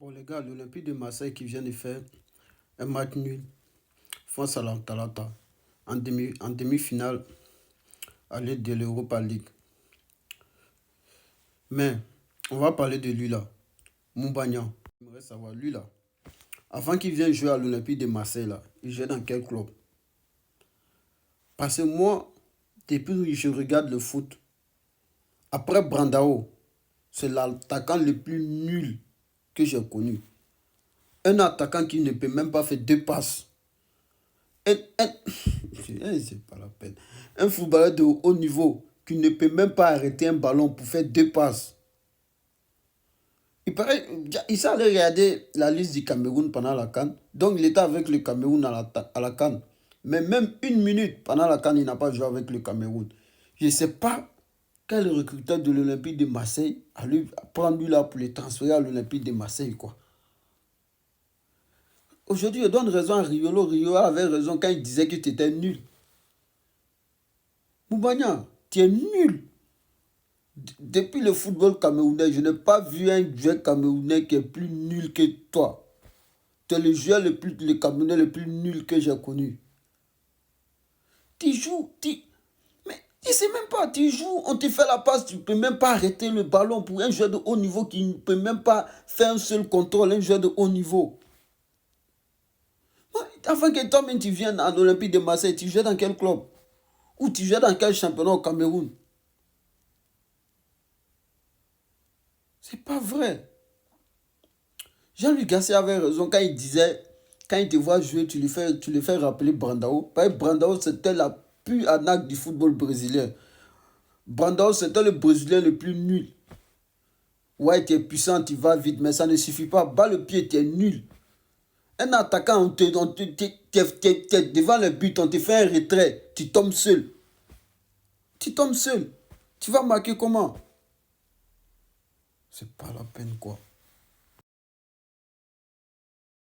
Bon, les gars, l'Olympique de Marseille qui vient de faire un match nul face à l'Atalanta en demi-finale à l'aide de l'Europa League. Mais on va parler de lui là, Moubagnan. J'aimerais savoir, lui là, avant qu'il vienne jouer à l'Olympique de Marseille là, il jouait dans quel club? Parce que moi, depuis que je regarde le foot, après Brandao, c'est l'attaquant le plus nul que j'ai connu. Un attaquant qui ne peut même pas faire deux passes. C'est pas la peine. Un footballeur de haut niveau qui ne peut même pas arrêter un ballon pour faire deux passes. Il paraît, il s'est allé regarder la liste du Cameroun pendant la CAN. Donc il était avec le Cameroun à la CAN. Mais même une minute pendant la CAN, il n'a pas joué avec le Cameroun. Je ne sais pas quel recruteur de l'Olympique de Marseille a prendre lui là pour le transférer à l'Olympique de Marseille, quoi. Aujourd'hui, je donne raison à Riolo. Riolo avait raison quand il disait que tu étais nul. Moubagnan, tu es nul. Depuis le football camerounais, je n'ai pas vu un joueur camerounais qui est plus nul que toi. Tu es le joueur le camerounais le plus nul que j'ai connu. Tu joues, mais tu sais même pas, tu joues, on te fait la passe, tu ne peux même pas arrêter le ballon pour un joueur de haut niveau qui ne peut même pas faire un seul contrôle, un joueur de haut niveau. Avant que toi-même tu viennes à l'Olympique de Marseille, tu jouais dans quel club? Ou tu jouais dans quel championnat au Cameroun? C'est pas vrai. Jean-Louis Gasset avait raison quand il disait, quand il te voit jouer, tu lui fais rappeler Brandao. Parce que Brandao, c'était la pure arnaque du football brésilien. Brandao, c'était le Brésilien le plus nul. Ouais, tu es puissant, tu vas vite, mais ça ne suffit pas. Bas le pied, tu es nul. Un attaquant, t'es devant le but, on te fait un retrait, tu tombes seul. Tu tombes seul. Tu vas marquer comment? C'est pas la peine, quoi.